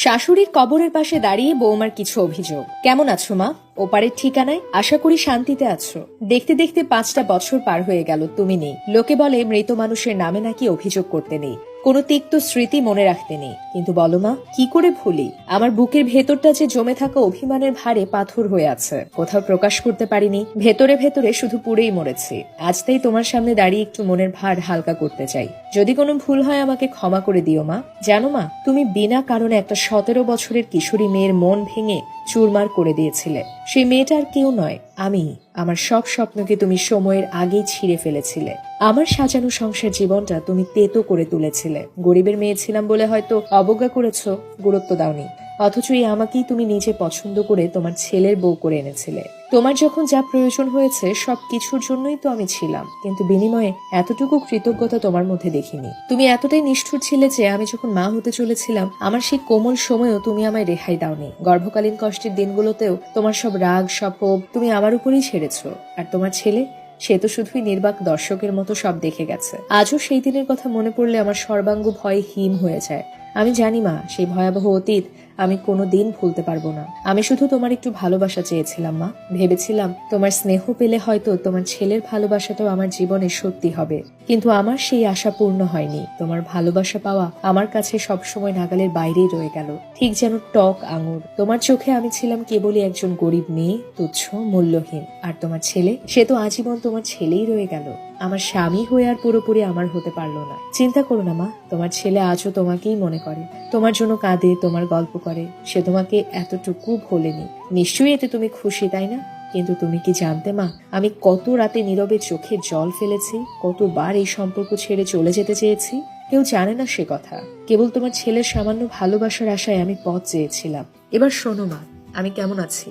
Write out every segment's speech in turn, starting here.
শাশুড়ির কবরের পাশে দাঁড়িয়ে বৌমার কিছু অভিযোগ। কেমন আছো মা? ওপারের ঠিকানায় আশা করি শান্তিতে আছো। দেখতে দেখতে 5টা বছর পার হয়ে গেল, তুমি নেই। লোকে বলে মৃত মানুষের নামে নাকি অভিযোগ করতে নেই, কোনো তিক্ত স্মৃতি মনে রাখতে নেই। কিন্তু বলো মা, কি করে ভুলি? আমার বুকের ভেতরটা যে জমে থাকা অভিমানের ভারে পাথর হয়ে আছে, কোথাও প্রকাশ করতে পারিনি, ভেতরে ভেতরে শুধু পুড়েই মরেছি। আজ তাই তোমার সামনে দাঁড়িয়ে একটু মনের ভার হালকা করতে চাই। যদি কোনো ভুল হয় আমাকে ক্ষমা করে দিও মা। জানো মা, তুমি বিনা কারণে একটা 17 বছরের কিশোরী মেয়ের মন ভেঙে চুরমার করে দিয়েছিলে। সেই মেয়েটা আর কেউ নয়, আমি। আমার সব স্বপ্নকে তুমি সময়ের আগেই ছিঁড়ে ফেলেছিলে। আমার সাজানো সংসার জীবনটা তুমি তেতো করে তুলেছিলে। গরিবের মেয়ে ছিলাম বলে হয়তো অবজ্ঞা করেছো, গুরুত্ব দাওনি। অথচ এই আমাকেই তুমি নিজে পছন্দ করে তোমার ছেলের বউ করে এনেছিলে। তোমার যখন যা প্রয়োজন হয়েছে সব কিছুর জন্যই তো আমি ছিলাম, কিন্তু বিনিময়ে এতটুকু কৃতজ্ঞতা তোমার মধ্যে দেখিনি। তুমি এতটাই নিষ্ঠুর ছিলে যে আমি যখন মা হতে চলেছিলাম, আমার সেই কোমল সময়েও তুমি আমায় রেহাই দাওনি। গর্ভকালীন কষ্টের দিনগুলোতেও তোমার সব রাগ, সব ক্ষোভ তুমি আমার উপরেই ছেড়েছো। আর তোমার ছেলে, সে তো শুধুই নির্বাক দর্শকের মতো সব দেখে গেছে। আজও সেই দিনের কথা মনে পড়লে আমার সর্বাঙ্গ ভয়ে হিম হয়ে যায়। আমি জানি মা, সেই ভয়াবহ অতীত আমি কোনোদিন ভুলতে পারবো না। আমি শুধু তোমার একটু ভালোবাসা চেয়েছিলাম মা। ভেবেছিলাম তোমার স্নেহ পেলে হয়তো তোমার ছেলের ভালোবাসাটাও আমার জীবনে সত্যি হবে। কিন্তু আমার সেই আশা পূর্ণ হয়নি। তোমার ভালোবাসা পাওয়া আমার কাছে সবসময় নাগালের বাইরেই রয়ে গেল, ঠিক যেন টক আঙুর। তোমার চোখে আমি ছিলাম কেবলই একজন গরিব মেয়ে, তুচ্ছ, মূল্যহীন। আর তোমার ছেলে, সে তো আজীবন তোমার ছেলেই রয়ে গেল। আমার স্বামী হয়ে আর পুরোপুরি আমার হতে পারলো না। চিন্তা করো না মা, তোমার ছেলে আজও তোমাকেই মনে করে, তোমার জন্য কাঁদে, তোমার গল্প করে। সে তোমাকে এতটুকু ভোলেনি। নিশ্চয়ই এতে তুমি খুশি, তাই না? কিন্তু তুমি কি জানতে মা, আমি কত রাতে নীরবে চোখে জল ফেলেছি, কতবার এই সম্পর্ক ছেড়ে চলে যেতে চেয়েছি? কেউ জানে না সে কথা। কেবল তোমার ছেলের সামান্য ভালোবাসার আশায় আমি পথ চেয়েছিলাম। এবার শোনো মা, আমি কেমন আছি।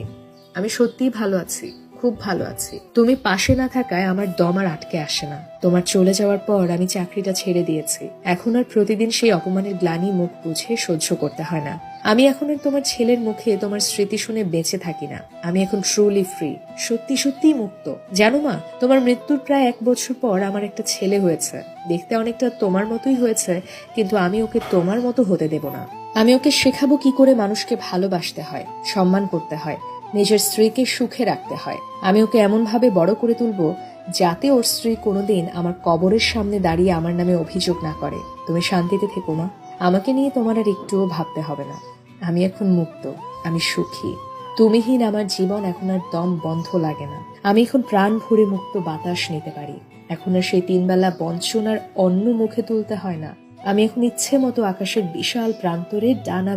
আমি সত্যিই ভালো আছি, খুব ভালো আছি। তুমি পাশে না থাকায় আমার দম আর আটকে আসে না। তোমার চলে যাওয়ার পর আমি চাকরিটা ছেড়ে দিয়েছি। এখন আর প্রতিদিন সেই অপমানের গ্লানি মুখ বুঝে সহ্য করতে হয় না। আমি এখন আর তোমার ছেলের মুখে তোমার স্মৃতি শুনে বেঁচে থাকি না। আমি এখন ট্রুলি ফ্রি, সত্যি সত্যিই মুক্ত। জানো মা, তোমার মৃত্যুর প্রায় 1 বছর পর আমার একটা ছেলে হয়েছে। দেখতে অনেকটা তোমার মতোই হয়েছে, কিন্তু আমি ওকে তোমার মতো হতে দেব না। আমি ওকে শেখাবো কি করে মানুষকে ভালোবাসতে হয়, সম্মান করতে হয়, নিজের স্ত্রীকে সুখে রাখতে হয়। আমি ওকে এমন ভাবে বড় করে তুলবো যাতে ওর স্ত্রী কোনোদিন আমার কবরের সামনে দাঁড়িয়ে আমার নামে অভিযোগ না করে। তুমি শান্তিতে থেকো মা, আমাকে নিয়ে তোমার আর একটুও ভাবতে হবে না। আমি এখন মুক্ত, আমি সুখী। তুমিহীন আমার জীবন এখন আর দম বন্ধ লাগে না। আমি এখন প্রাণ ভরে মুক্ত বাতাস নিতে পারি। এখন আর সেই 3 বেলা বঞ্চনার অন্ন মুখে তুলতে হয় না। আমি এখন ইচ্ছে মতো আকাশের বিশাল প্রান্তরে ডানা